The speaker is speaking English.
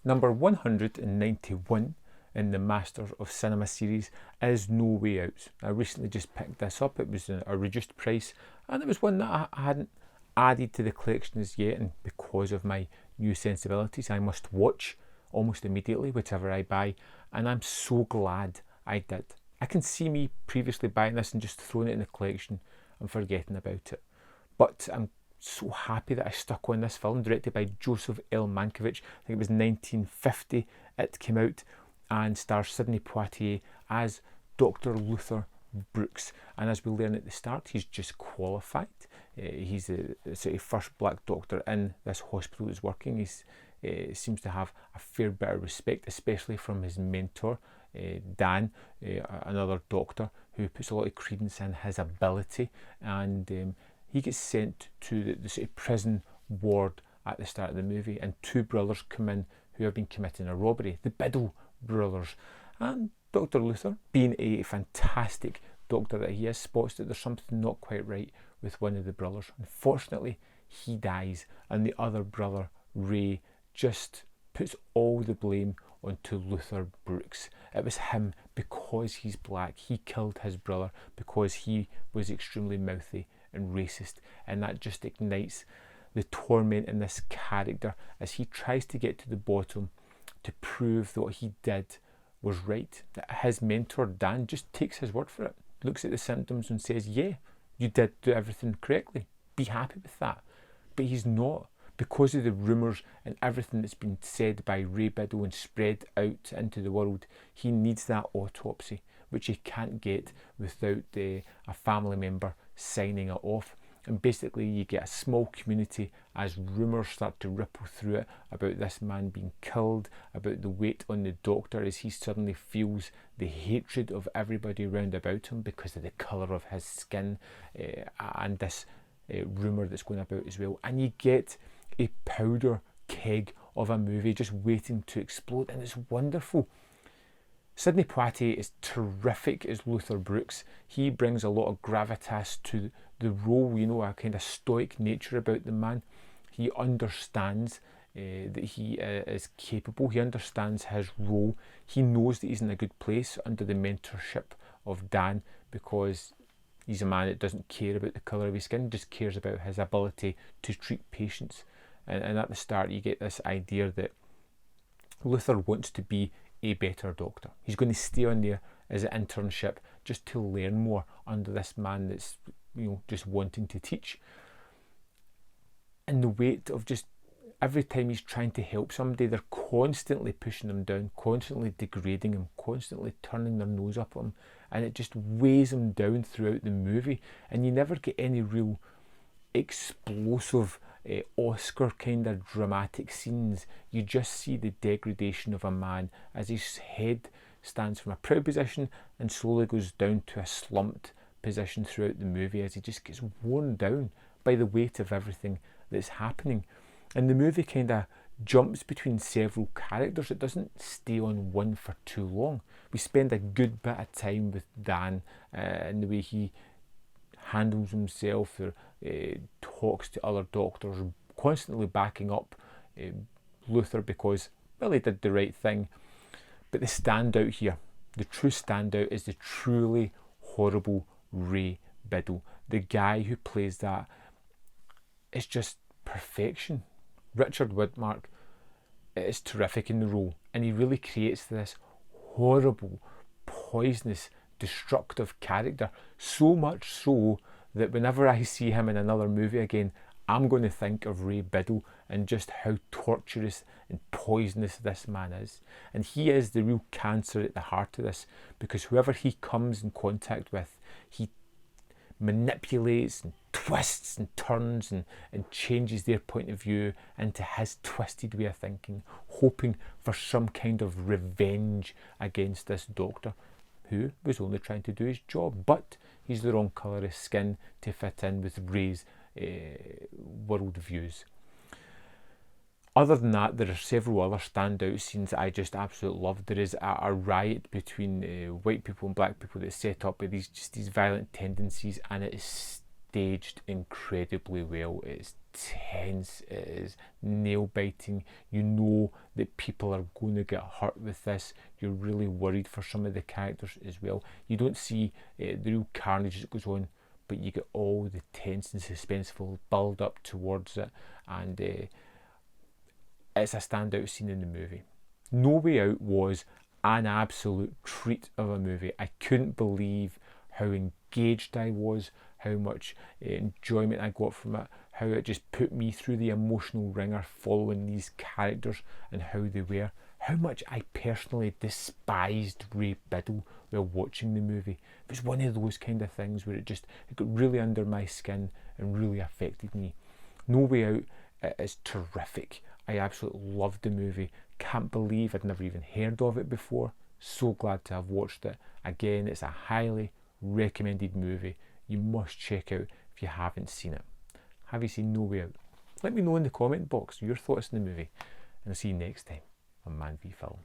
Number 191 in the Masters of Cinema series is No Way Out. I recently just picked this up. It was a reduced price, and it was one that I hadn't added to the collection as yet, and because of my new sensibilities, I must watch almost immediately whatever I buy, and I'm so glad I did. I can see me previously buying this and just throwing it in the collection and forgetting about it, but I'm so happy that I stuck on this film, directed by Joseph L. Mankiewicz. I think it was 1950 it came out, and stars Sidney Poitier as Dr. Luther Brooks. And as we learn at the start, he's just qualified. He's the sort of first black doctor in this hospital that's working. He seems to have a fair bit of respect, especially from his mentor, Dan, another doctor who puts a lot of credence in his ability. And he gets sent to the sort of prison ward at the start of the movie, and two brothers come in who have been committing a robbery, the Biddle brothers. And Dr. Luther, being a fantastic doctor that he is, spots that there's something not quite right with one of the brothers. Unfortunately, he dies, and the other brother, Ray, just puts all the blame onto Luther Brooks. It was him, because he's black. He killed his brother because he was extremely mouthy and racist, and that just ignites the torment in this character as he tries to get to the bottom to prove that what he did was right. His mentor Dan just takes his word for it, looks at the symptoms and says, yeah, you did do everything correctly, be happy with that. But he's not, because of the rumours and everything that's been said by Ray Biddle and spread out into the world. He needs that autopsy, which he can't get without a family member signing it off. And basically you get a small community as rumours start to ripple through it about this man being killed, about the weight on the doctor as he suddenly feels the hatred of everybody round about him because of the colour of his skin, and this rumour that's going about as well. And you get a powder keg of a movie just waiting to explode, and it's wonderful. Sidney Poitier is terrific as Luther Brooks. He brings a lot of gravitas to the role, you know, a kind of stoic nature about the man. He understands that he is capable. He understands his role. He knows that he's in a good place under the mentorship of Dan, because he's a man that doesn't care about the colour of his skin, just cares about his ability to treat patients. And at the start you get this idea that Luther wants to be a better doctor. He's going to stay on there as an internship just to learn more under this man that's, you know, just wanting to teach. And the weight of just every time he's trying to help somebody, they're constantly pushing him down, constantly degrading him, constantly turning their nose up at him, and it just weighs him down throughout the movie. And you never get any real explosive Oscar kind of dramatic scenes. You just see the degradation of a man as his head stands from a proud position and slowly goes down to a slumped position throughout the movie as he just gets worn down by the weight of everything that's happening. And the movie kind of jumps between several characters. It doesn't stay on one for too long. We spend a good bit of time with Dan and the way he handles himself, or talks to other doctors, constantly backing up Luther because, well, he did the right thing. But the standout here, the true standout, is the truly horrible Ray Biddle. The guy who plays that is just perfection. Richard Widmark is terrific in the role, and he really creates this horrible, poisonous, destructive character, so much so that whenever I see him in another movie again, I'm going to think of Ray Biddle and just how torturous and poisonous this man is. And he is the real cancer at the heart of this, because whoever he comes in contact with, he manipulates and twists and turns and changes their point of view into his twisted way of thinking, hoping for some kind of revenge against this doctor who was only trying to do his job, but he's the wrong colour of skin to fit in with Ray's world views. Other than that, there are several other standout scenes that I just absolutely love. There is a riot between white people and black people that's set up with these violent tendencies, and it is staged incredibly well. It's tense, it is nail-biting. You know that people are going to get hurt with this. You're really worried for some of the characters as well. You don't see the real carnage that goes on, but you get all the tense and suspenseful build up towards it, and it's a standout scene in the movie. No Way Out was an absolute treat of a movie. I couldn't believe how engaged I was, how much enjoyment I got from it, how it just put me through the emotional ringer following these characters and how they were, how much I personally despised Ray Biddle while watching the movie. It was one of those kind of things where it got really under my skin and really affected me. No Way Out is terrific. I absolutely loved the movie. Can't believe I'd never even heard of it before. So glad to have watched it. Again, it's a highly recommended movie. You must check out if you haven't seen it. Have you seen No Way Out? Let me know in the comment box your thoughts on the movie, and I'll see you next time on Man v Film.